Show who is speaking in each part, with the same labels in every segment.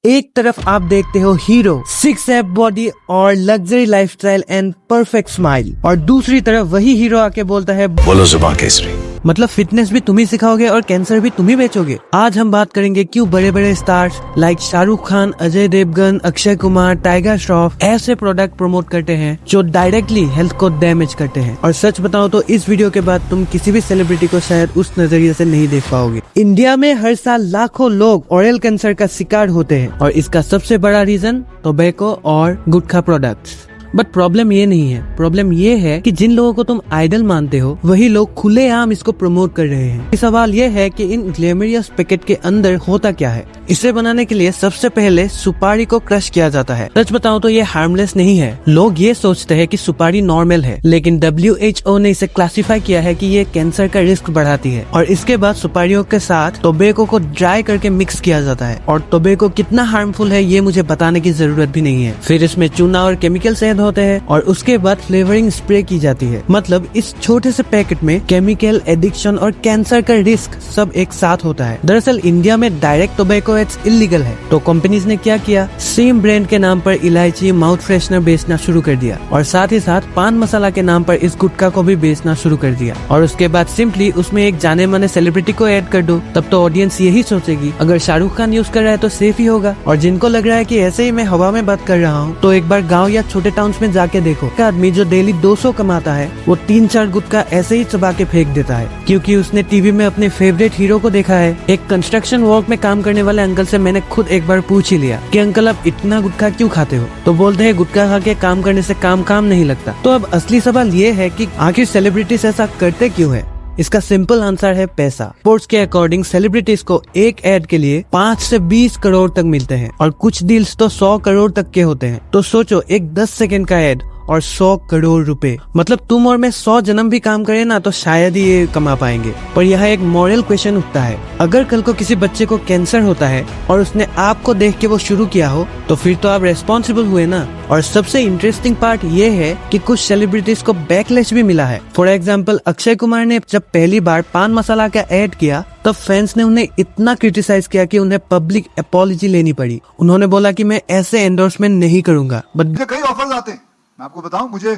Speaker 1: एक तरफ आप देखते हो हीरो, 6 एप बॉडी और luxury lifestyle and perfect smile, और दूसरी तरफ वही हीरो आके बोलता है
Speaker 2: बोलो जुबान केसरी।
Speaker 1: मतलब फिटनेस भी तुम ही सिखाओगे और कैंसर भी तुम ही बेचोगे। आज हम बात करेंगे क्यों बड़े बड़े स्टार्स लाइक शाहरुख खान, अजय देवगन, अक्षय कुमार, टाइगर श्रॉफ ऐसे प्रोडक्ट प्रमोट करते हैं जो डायरेक्टली हेल्थ को डैमेज करते हैं। और सच बताओ तो इस वीडियो के बाद तुम किसी भी सेलिब्रिटी को शायद उस नजरिए से नहीं देख पाओगे। इंडिया में हर साल लाखों लोग ओरल कैंसर का शिकार होते हैं और इसका सबसे बड़ा रीजन टोबैको और गुटखा प्रोडक्ट्स। बट प्रॉब्लम ये नहीं है, प्रॉब्लम ये है कि जिन लोगों को तुम आइडल मानते हो वही लोग खुलेआम इसको प्रमोट कर रहे हैं। सवाल ये है कि इन ग्लैमरियस पैकेट के अंदर होता क्या है। इसे बनाने के लिए सबसे पहले सुपारी को क्रश किया जाता है। सच बताऊं तो ये हार्मलेस नहीं है। लोग ये सोचते हैं कि सुपारी नॉर्मल है, लेकिन WHO ने इसे क्लासिफाई किया है कि ये कैंसर का रिस्क बढ़ाती है। और इसके बाद सुपारियों के साथ टोबैको को ड्राई करके मिक्स किया जाता है। और टोबैको कितना हार्मफुल है ये मुझे बताने की जरूरत भी नहीं है। फिर इसमें चूना और केमिकल्स ऐड होते हैं और उसके बाद फ्लेवरिंग स्प्रे की जाती है। मतलब इस छोटे से पैकेट में केमिकल, एडिक्शन और कैंसर का रिस्क सब एक साथ होता है। दरअसल इंडिया में डायरेक्ट टोबैको एड्स इलीगल है, तो कंपनीज ने क्या किया, सेम ब्रांड के नाम पर इलायची, माउथ फ्रेशनर बेचना शुरू कर दिया और साथ ही साथ पान मसाला के नाम पर इस गुटखा को भी बेचना शुरू कर दिया। और उसके बाद सिंपली उसमें एक जाने माने सेलिब्रिटी को ऐड कर दो, तब तो ऑडियंस यही सोचेगी अगर शाहरुख खान यूज कर रहा है तो सेफ ही होगा। और जिनको लग रहा है कि ऐसे ही मैं हवा में बात कर रहा हूँ, तो एक बार गाँव या छोटे टाउन में जाके देखो, एक आदमी जो डेली 200 कमाता है वो 3-4 गुटखा ऐसे ही चबा के फेंक देता है, क्योंकि उसने टीवी में अपने फेवरेट हीरो को देखा है। एक कंस्ट्रक्शन वर्क में काम करने वाले अंकल से मैंने खुद एक बार पूछ ही लिया कि अंकल आप इतना गुटखा क्यों खाते हो, तो बोलते हैं गुटखा खा के काम करने से काम नहीं लगता। तो अब असली सवाल ये है कि आखिर सेलिब्रिटीज ऐसा करते क्यों है। इसका सिंपल आंसर है पैसा। रिपोर्ट्स के अकॉर्डिंग सेलिब्रिटीज को एक एड के लिए 5 से 20 करोड़ तक मिलते हैं और कुछ डील्स तो 100 करोड़ तक के होते हैं। तो सोचो, एक 10 सेकंड का एड और 100 करोड़ रुपए, मतलब तुम और मैं 100 जन्म भी काम करें ना तो शायद ही ये कमा पाएंगे। पर यह एक मॉरल क्वेश्चन उठता है, अगर कल को किसी बच्चे को कैंसर होता है और उसने आपको देख के वो शुरू किया हो, तो फिर तो आप रेस्पॉन्सिबल हुए ना। और सबसे इंटरेस्टिंग पार्ट ये है कि कुछ सेलिब्रिटीज को बैकलैश भी मिला है। फॉर एग्जाम्पल, अक्षय कुमार ने जब पहली बार पान मसाला का एड किया तब फैंस ने उन्हें इतना क्रिटिसाइज किया कि उन्हें पब्लिक अपॉलॉजी लेनी पड़ी। उन्होंने बोला कि मैं ऐसे एंडोर्समेंट नहीं करूंगा। बट
Speaker 3: कई ऑफर्स आते हैं, मैं आपको बताऊं, मुझे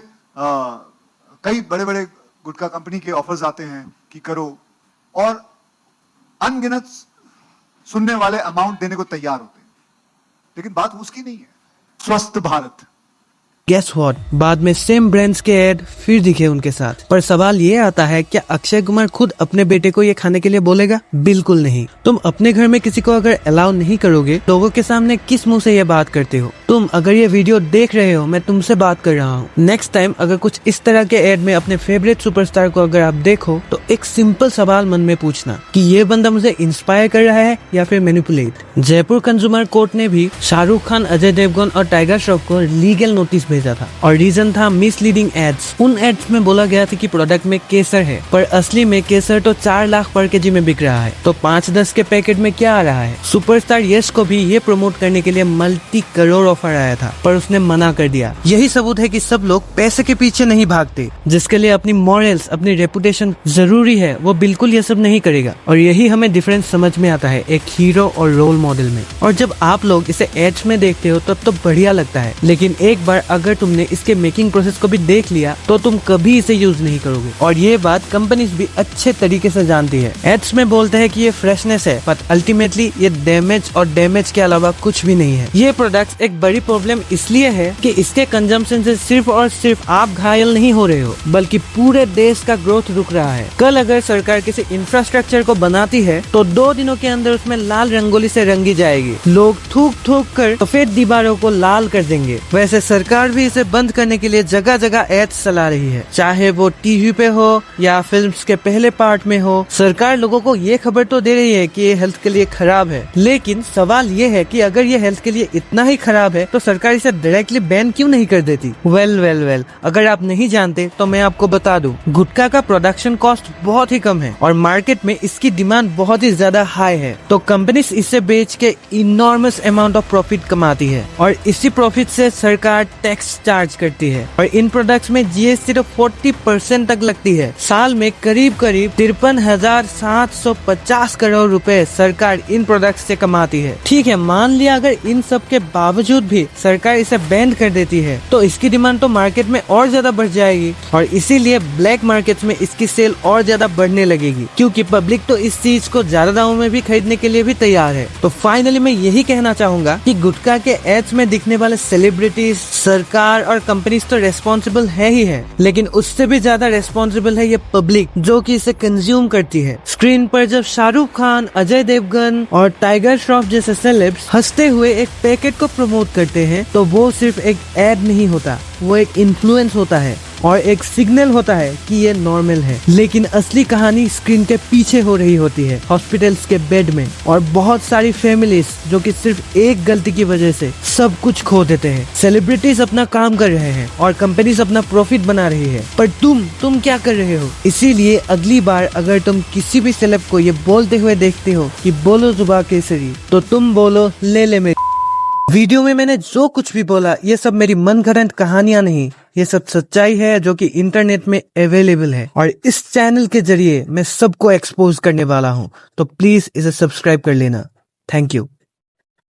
Speaker 3: कई बड़े बड़े गुटखा कंपनी के ऑफर्स आते हैं कि करो, और अनगिनत सुनने वाले अमाउंट देने को तैयार होते हैं, लेकिन बात उसकी नहीं है। स्वस्थ भारत,
Speaker 1: गेस व्हाट, बाद में सेम ब्रांड्स के ऐड फिर दिखे उनके साथ। पर सवाल ये आता है, क्या अक्षय कुमार खुद अपने बेटे को ये खाने के लिए बोलेगा? बिल्कुल नहीं। तुम अपने घर में किसी को अगर अलाउ नहीं करोगे, लोगों के सामने किस मुंह से ये बात करते हो? तुम अगर ये वीडियो देख रहे हो, मैं तुमसे बात कर रहा हूँ। नेक्स्ट टाइम अगर कुछ इस तरह के ऐड में अपने फेवरेट सुपरस्टार को अगर आप देखो, तो एक सिंपल सवाल मन में पूछना कि ये बंदा मुझे इंस्पायर कर रहा है या फिर मैनिपुलेट। जयपुर कंज्यूमर कोर्ट ने भी शाहरुख खान, अजय देवगन और टाइगर श्रॉफ को लीगल नोटिस भेजा था और रीजन था मिसलीडिंग एड्स। उन एड्स में बोला गया था कि प्रोडक्ट में केसर है, पर असली में केसर तो 4 लाख पर केजी में बिक रहा है। तो 5-10 के पैकेट में क्या आ रहा है? सुपरस्टार यश को भी ये प्रमोट करने के लिए मल्टी करोड़ ऑफर आया था, पर उसने मना कर दिया। यही सबूत है कि सब लोग पैसे के पीछे नहीं भागते। जिसके लिए अपनी मॉरल्स, अपनी रेपुटेशन जरूरी है, वो बिल्कुल ये सब नहीं करेगा। और यही हमें डिफरेंस समझ में आता है एक हीरो और रोल मॉडल में। और जब आप लोग इसे एड्स में देखते हो तब तो बढ़िया लगता है, लेकिन एक बार अगर तुमने इसके मेकिंग प्रोसेस को भी देख लिया तो तुम कभी इसे यूज नहीं करोगे। और ये बात कंपनीज भी अच्छे तरीके से जानती है। एड्स में बोलते हैं कि ये फ्रेशनेस है, बट अल्टीमेटली ये डैमेज के अलावा कुछ भी नहीं है। ये प्रोडक्ट्स एक बड़ी प्रॉब्लम इसलिए है कि इसके कंजम्पशन से सिर्फ और सिर्फ आप घायल नहीं हो रहे हो, बल्कि पूरे देश का ग्रोथ रुक रहा है। कल अगर सरकार किसी इंफ्रास्ट्रक्चर को बनाती है तो 2 दिनों के अंदर उसमें लाल रंगोली से रंगी जाएगी। लोग थूक कर सफेद दीवारों को लाल कर देंगे। वैसे सरकार भी इसे बंद करने के लिए जगह जगह एड्स चला रही है, चाहे वो टीवी पे हो या फिल्म्स के पहले पार्ट में हो। सरकार लोगों को ये खबर तो दे रही है कि ये हेल्थ के लिए खराब है, लेकिन सवाल ये है कि अगर ये हेल्थ के लिए इतना ही खराब खराब है तो सरकार इसे डायरेक्टली बैन क्यों नहीं कर देती? वेल, अगर आप नहीं जानते तो मैं आपको बता दूं, गुटखा का प्रोडक्शन कॉस्ट बहुत ही कम है और मार्केट में इसकी डिमांड बहुत ही ज्यादा हाई है, तो कंपनीज इसे बेच के इनॉर्मस अमाउंट ऑफ प्रॉफिट कमाती है और इसी प्रॉफिट से सरकार टैक्स चार्ज करती है और इन प्रोडक्ट्स में जीएसटी तो 40% तक लगती है। साल में करीब 53,750 करोड़ रुपए सरकार इन प्रोडक्ट्स से कमाती है। ठीक है, मान लिया अगर इन सब के बावजूद भी सरकार इसे बैन कर देती है तो इसकी डिमांड तो मार्केट में और ज्यादा बढ़ जाएगी और इसीलिए ब्लैक मार्केट्स में इसकी सेल और ज्यादा बढ़ने लगेगी, क्योंकि पब्लिक तो इस चीज को ज्यादा दामों में भी खरीदने के लिए भी तैयार है। तो फाइनली मैं यही कहना चाहूंगा कि गुटखा के एड्स में दिखने वाले सेलिब्रिटीज, सरकार और कंपनीज तो रेस्पॉन्सिबल है ही है, लेकिन उससे भी ज्यादा रेस्पॉन्सिबल है ये पब्लिक जो कि इसे कंज्यूम करती है। स्क्रीन पर जब शाहरुख खान, अजय देवगन और टाइगर श्रॉफ जैसे सेलेब्स हंसते हुए एक पैकेट को प्रमोट करते हैं तो वो सिर्फ एक एड नहीं होता, वो एक इन्फ्लुएंस होता है और एक सिग्नल होता है कि ये नॉर्मल है। लेकिन असली कहानी स्क्रीन के पीछे हो रही होती है, हॉस्पिटल्स के बेड में, और बहुत सारी फैमिलीज जो कि सिर्फ एक गलती की वजह से सब कुछ खो देते हैं। सेलिब्रिटीज अपना काम कर रहे हैं और कंपनीज अपना प्रॉफिट बना रही है, पर तुम क्या कर रहे हो? इसीलिए अगली बार अगर तुम किसी भी सेलेब को ये बोलते हुए देखते हो कि बोलो जुबा केसरी, तो तुम बोलो ले मेरी। वीडियो में मैंने जो कुछ भी बोला ये सब मेरी मनगढ़ंत कहानियां नहीं, ये सब सच्चाई है जो कि इंटरनेट में अवेलेबल है और इस चैनल के जरिए मैं सबको एक्सपोज करने वाला हूँ, तो प्लीज इसे सब्सक्राइब कर लेना। Thank you.